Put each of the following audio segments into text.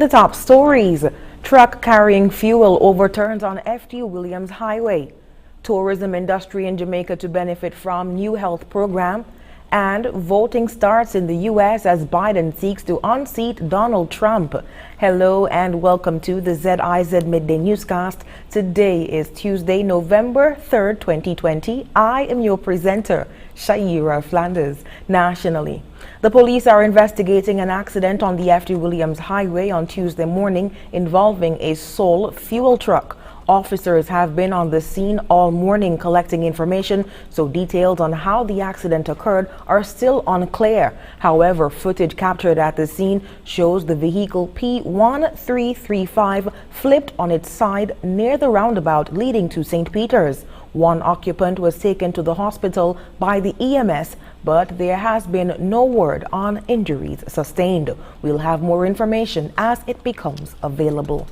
the top stories, truck carrying fuel overturns on FT Williams Highway. Tourism industry in Jamaica to benefit from new health program. And voting starts in the U.S. as Biden seeks to unseat Donald Trump. Hello and welcome to the ZIZ Midday Newscast. Today is Tuesday, November 3rd, 2020. I am your presenter, Shaira Flanders. Nationally, the police are investigating an accident on the FT Williams Highway on Tuesday morning involving a Sol fuel truck. Officers have been on the scene all morning collecting information, so details on how the accident occurred are still unclear. However, footage captured at the scene shows the vehicle P1335 flipped on its side near the roundabout leading to St. Peter's. One occupant was taken to the hospital by the EMS, but there has been no word on injuries sustained. We'll have more information as it becomes available.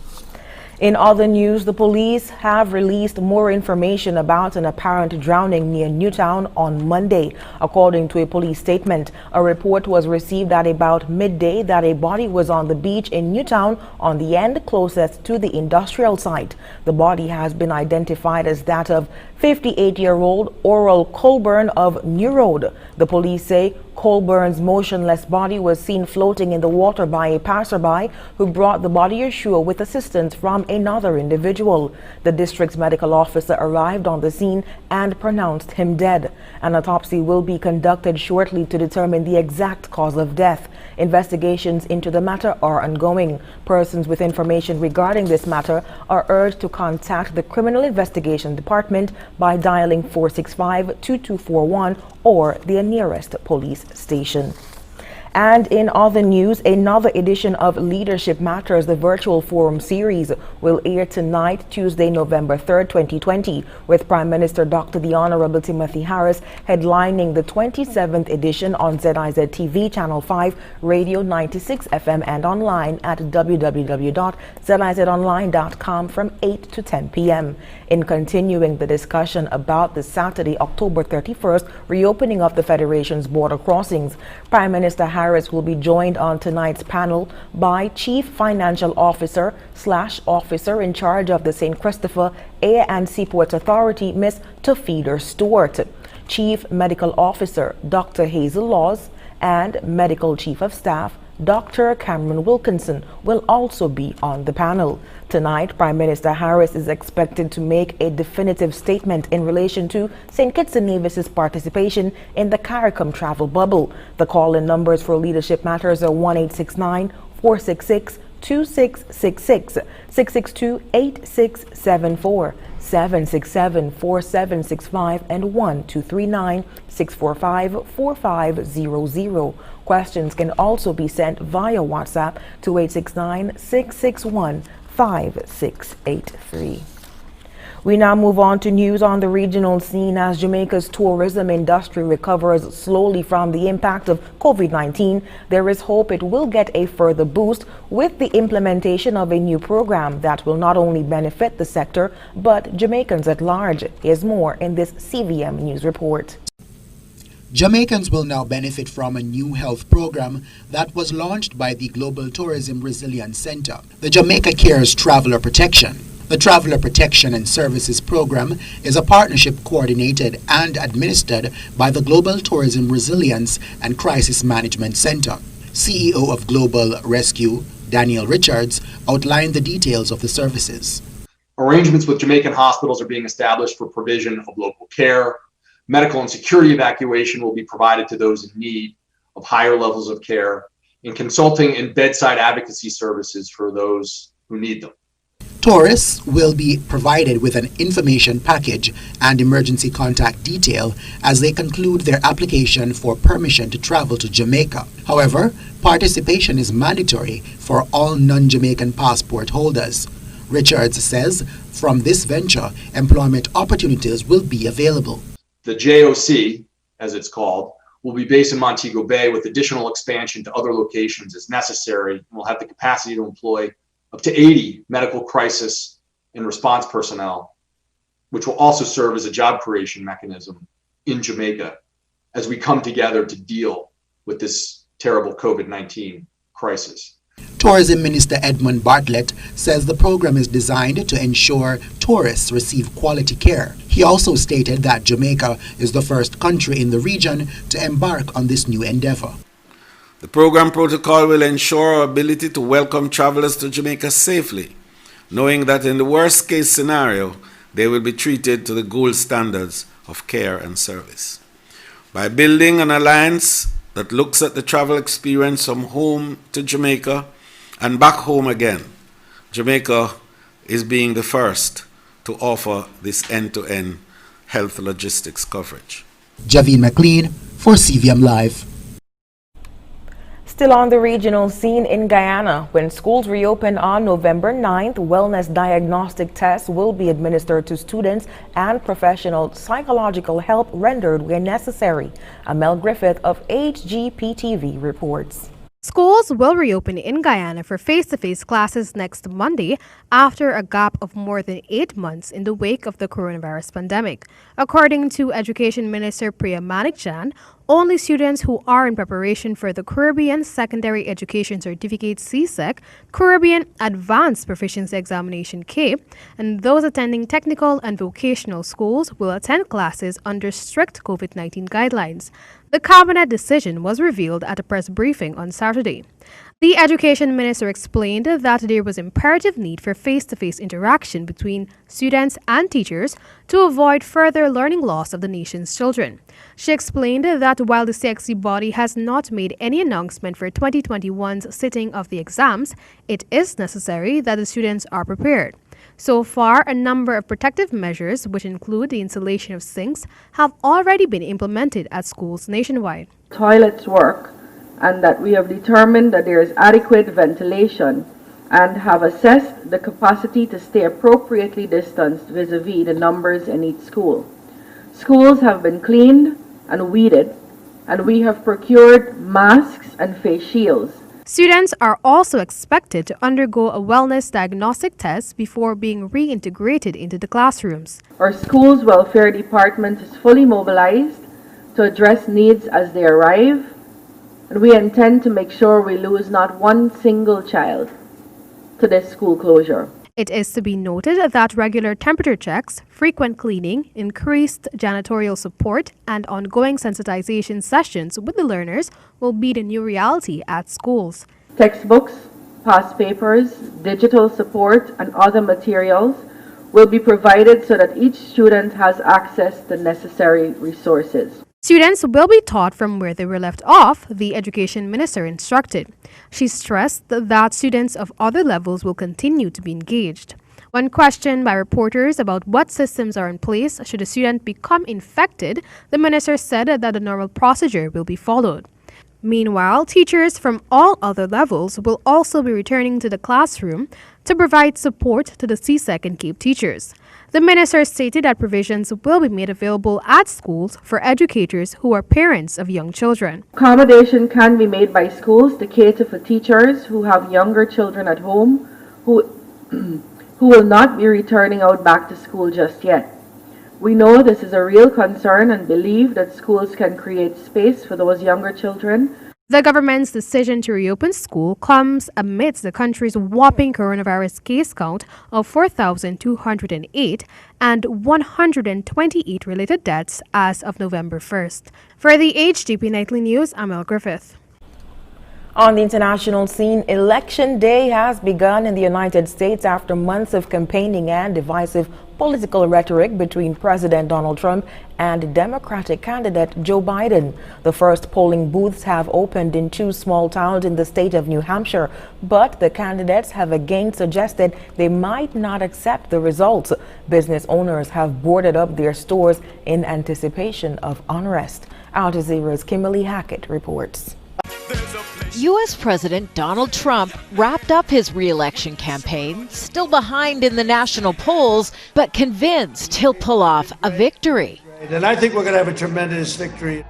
In other news, the police have released more information about an apparent drowning near Newtown on Monday. According to a police statement, a report was received at about midday that a body was on the beach in Newtown on the end closest to the industrial site. The body has been identified as that of 58-year-old Oral Colburn of New Road. The police say Colburn's motionless body was seen floating in the water by a passerby who brought the body ashore with assistance from another individual. The district's medical officer arrived on the scene and pronounced him dead. An autopsy will be conducted shortly to determine the exact cause of death. Investigations into the matter are ongoing. Persons with information regarding this matter are urged to contact the Criminal Investigation Department by dialing 465-2241 or their nearest police station. And in other news, another edition of Leadership Matters, the virtual forum series, will air tonight, Tuesday, November 3rd, 2020, with Prime Minister Dr. The Honorable Timothy Harris headlining the 27th edition on ZIZ TV, Channel 5, Radio 96 FM, and online at www.zizonline.com from 8 to 10 p.m. In continuing the discussion about the Saturday, October 31st, reopening of the Federation's border crossings, Prime Minister Harris will be joined on tonight's panel by Chief Financial Officer / Officer in charge of the St. Christopher Air and Seaport Authority, Ms. Tafida Stewart, Chief Medical Officer Dr. Hazel Laws, and Medical Chief of Staff Dr. Cameron Wilkinson will also be on the panel. Tonight, Prime Minister Harris is expected to make a definitive statement in relation to St. Kitts and Nevis's participation in the CARICOM travel bubble. The call-in numbers for Leadership Matters are 1-869-466-2666, 662-8674, 767-4765, and 1-239-645-4500. Questions can also be sent via WhatsApp to 869-661-5683. We now move on to news on the regional scene as Jamaica's tourism industry recovers slowly from the impact of COVID-19. There is hope it will get a further boost with the implementation of a new program that will not only benefit the sector, but Jamaicans at large. Here's more in this CVM News report. Jamaicans will now benefit from a new health program that was launched by the Global Tourism Resilience Center, the Jamaica Cares Traveler Protection. The Traveler Protection and Services Program is a partnership coordinated and administered by the Global Tourism Resilience and Crisis Management Center. CEO of Global Rescue, Daniel Richards, outlined the details of the services. Arrangements with Jamaican hospitals are being established for provision of local care. Medical and security evacuation will be provided to those in need of higher levels of care, and consulting and bedside advocacy services for those who need them. Tourists will be provided with an information package and emergency contact detail as they conclude their application for permission to travel to Jamaica. However, participation is mandatory for all non-Jamaican passport holders. Richards says from this venture, employment opportunities will be available. The JOC, as it's called, will be based in Montego Bay with additional expansion to other locations as necessary, and will have the capacity to employ up to 80 medical crisis and response personnel, which will also serve as a job creation mechanism in Jamaica as we come together to deal with this terrible COVID-19 crisis. Tourism Minister Edmund Bartlett says the program is designed to ensure tourists receive quality care. He also stated that Jamaica is the first country in the region to embark on this new endeavor. The program protocol will ensure our ability to welcome travelers to Jamaica safely, knowing that in the worst case scenario, they will be treated to the gold standards of care and service. By building an alliance that looks at the travel experience from home to Jamaica and back home again, Jamaica is being the first to offer this end-to-end health logistics coverage. Javine McLean for CVM Live. Still on the regional scene in Guyana, when schools reopen on November 9th, wellness diagnostic tests will be administered to students and professional psychological help rendered where necessary. Amel Griffith of HGPTV reports. Schools will reopen in Guyana for face-to-face classes next Monday after a gap of more than 8 months in the wake of the coronavirus pandemic. According to Education Minister Priya Manikjan, only students who are in preparation for the Caribbean Secondary Education Certificate CSEC, Caribbean Advanced Proficiency Examination CAPE, and those attending technical and vocational schools will attend classes under strict COVID-19 guidelines. The cabinet decision was revealed at a press briefing on Saturday. The education minister explained that there was imperative need for face-to-face interaction between students and teachers to avoid further learning loss of the nation's children. She explained that while the CXC body has not made any announcement for 2021's sitting of the exams, it is necessary that the students are prepared. So far, a number of protective measures, which include the installation of sinks, have already been implemented at schools nationwide. Toilets work, and that we have determined that there is adequate ventilation and have assessed the capacity to stay appropriately distanced vis-a-vis the numbers in each school. Schools have been cleaned and weeded, and we have procured masks and face shields. Students are also expected to undergo a wellness diagnostic test before being reintegrated into the classrooms. Our school's welfare department is fully mobilized to address needs as they arrive, and we intend to make sure we lose not one single child to this school closure. It is to be noted that regular temperature checks, frequent cleaning, increased janitorial support, and ongoing sensitization sessions with the learners will be the new reality at schools. Textbooks, past papers, digital support, and other materials will be provided so that each student has access to necessary resources. Students will be taught from where they were left off, the education minister instructed. She stressed that students of other levels will continue to be engaged. When questioned by reporters about what systems are in place should a student become infected, the minister said that the normal procedure will be followed. Meanwhile, teachers from all other levels will also be returning to the classroom to provide support to the CSEC and CAPE teachers. The minister stated that provisions will be made available at schools for educators who are parents of young children. Accommodation can be made by schools to cater for teachers who have younger children at home who will not be returning out back to school just yet. We know this is a real concern and believe that schools can create space for those younger children. The government's decision to reopen school comes amidst the country's whopping coronavirus case count of 4,208 and 128 related deaths as of November 1st. For the HGP Nightly News, I'm Amel Griffith. On the international scene, Election Day has begun in the United States after months of campaigning and divisive political rhetoric between President Donald Trump and Democratic candidate Joe Biden. The first polling booths have opened in 2 small towns in the state of New Hampshire, but the candidates have again suggested they might not accept the results. Business owners have boarded up their stores in anticipation of unrest. Al Jazeera's Kimberly Hackett reports. U.S. President Donald Trump wrapped up his re-election campaign, still behind in the national polls, but convinced he'll pull off a victory. And I think we're going to have a tremendous victory.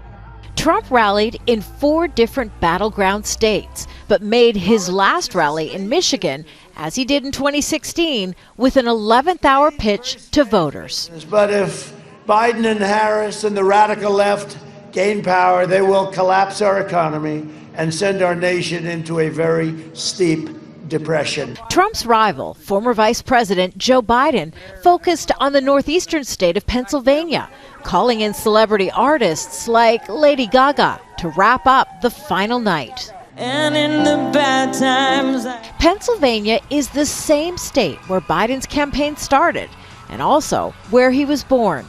Trump rallied in 4 different battleground states, but made his last rally in Michigan, as he did in 2016, with an 11th hour pitch to voters. But if Biden and Harris and the radical left gain power, they will collapse our economy, and send our nation into a very steep depression. Trump's rival, former Vice President Joe Biden, focused on the northeastern state of Pennsylvania, calling in celebrity artists like Lady Gaga to wrap up the final night. And in the bad times, Pennsylvania is the same state where Biden's campaign started and also where he was born.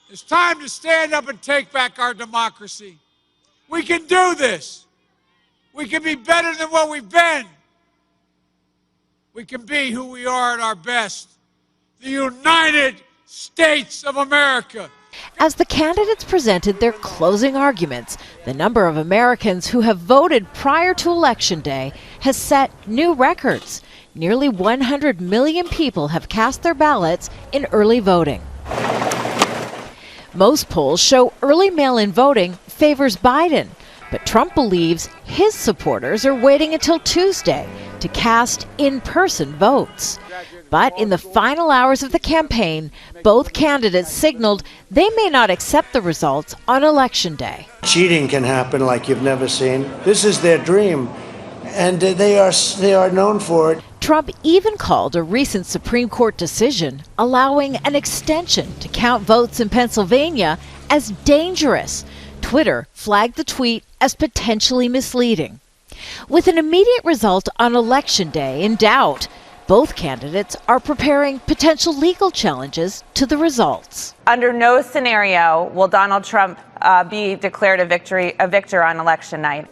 It's time to stand up and take back our democracy. We can do this. We can be better than what we've been. We can be who we are at our best. The United States of America. As the candidates presented their closing arguments, the number of Americans who have voted prior to Election Day has set new records. Nearly 100 million people have cast their ballots in early voting. Most polls show early mail-in voting favors Biden, but Trump believes his supporters are waiting until Tuesday to cast in-person votes. But in the final hours of the campaign, both candidates signaled they may not accept the results on Election Day. Cheating can happen like you've never seen. This is their dream, and they are known for it. Trump even called a recent Supreme Court decision allowing an extension to count votes in Pennsylvania as dangerous. Twitter flagged the tweet as potentially misleading. With an immediate result on Election Day in doubt, both candidates are preparing potential legal challenges to the results. Under no scenario will Donald Trump be declared a victor on election night.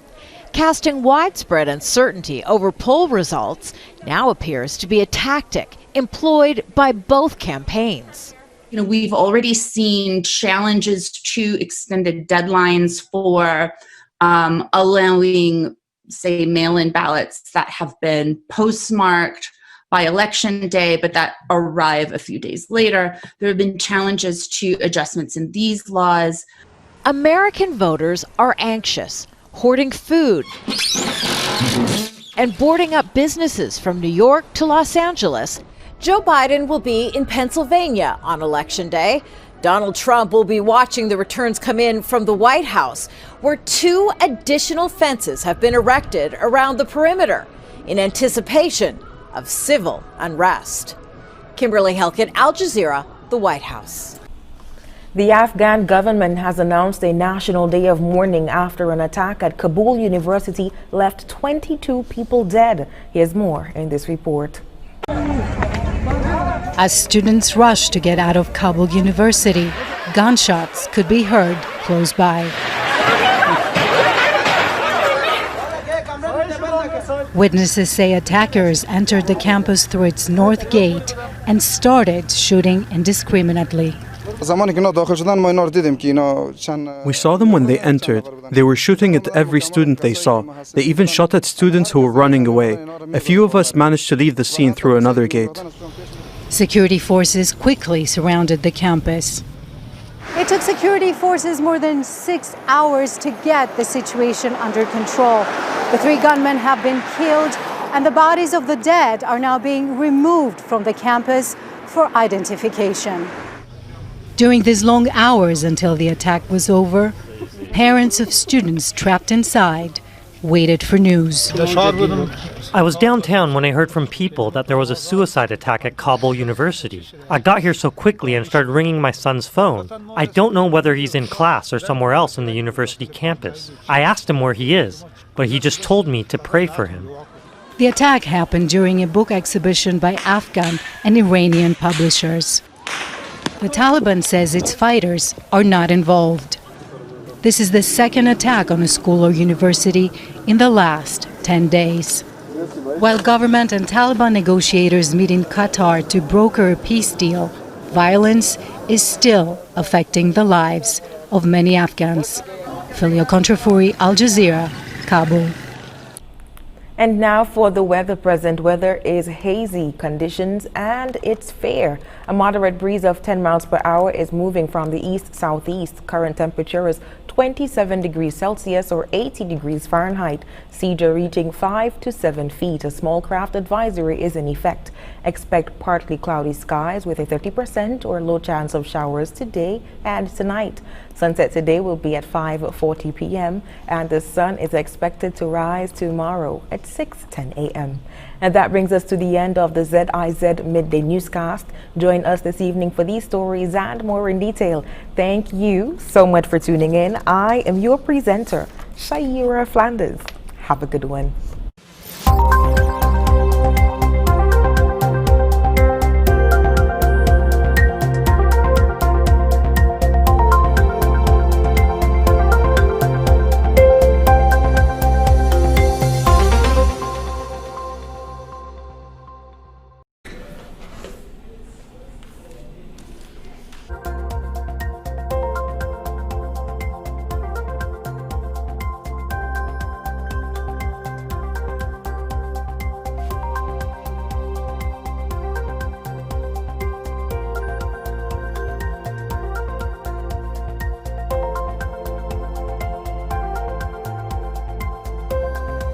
Casting widespread uncertainty over poll results now appears to be a tactic employed by both campaigns. You know, we've already seen challenges to extended deadlines for allowing, say, mail-in ballots that have been postmarked by Election Day, but that arrive a few days later. There have been challenges to adjustments in these laws. American voters are anxious, hoarding food and boarding up businesses from New York to Los Angeles. Joe Biden will be in Pennsylvania on Election Day. Donald Trump will be watching the returns come in from the White House, where 2 additional fences have been erected around the perimeter in anticipation of civil unrest. Kimberly Helkett, Al Jazeera, the White House. The Afghan government has announced a national day of mourning after an attack at Kabul University left 22 people dead. Here's more in this report. As students rush to get out of Kabul University, gunshots could be heard close by. Witnesses say attackers entered the campus through its north gate and started shooting indiscriminately. We saw them when they entered. They were shooting at every student they saw. They even shot at students who were running away. A few of us managed to leave the scene through another gate. Security forces quickly surrounded the campus. It took security forces more than 6 hours to get the situation under control. The 3 gunmen have been killed, and the bodies of the dead are now being removed from the campus for identification. During these long hours until the attack was over, parents of students trapped inside waited for news. I was downtown when I heard from people that there was a suicide attack at Kabul University. I got here so quickly and started ringing my son's phone. I don't know whether he's in class or somewhere else on the university campus. I asked him where he is, but he just told me to pray for him. The attack happened during a book exhibition by Afghan and Iranian publishers. The Taliban says its fighters are not involved. This is the second attack on a school or university in the last 10 days. While government and Taliban negotiators meet in Qatar to broker a peace deal, violence is still affecting the lives of many Afghans. Filia Contrafuri, Al Jazeera, Kabul. And now for the weather. Present weather is hazy conditions and it's fair. A moderate breeze of 10 miles per hour is moving from the east-southeast. Current temperature is 27 degrees Celsius or 80 degrees Fahrenheit. Cedar reaching 5 to 7 feet. A small craft advisory is in effect. Expect partly cloudy skies with a 30% or low chance of showers today and tonight. Sunset today will be at 5:40 p.m. and the sun is expected to rise tomorrow at 6:10 a.m. And that brings us to the end of the ZIZ Midday Newscast. Join us this evening for these stories and more in detail. Thank you so much for tuning in. I am your presenter, Shaira Flanders. Have a good one.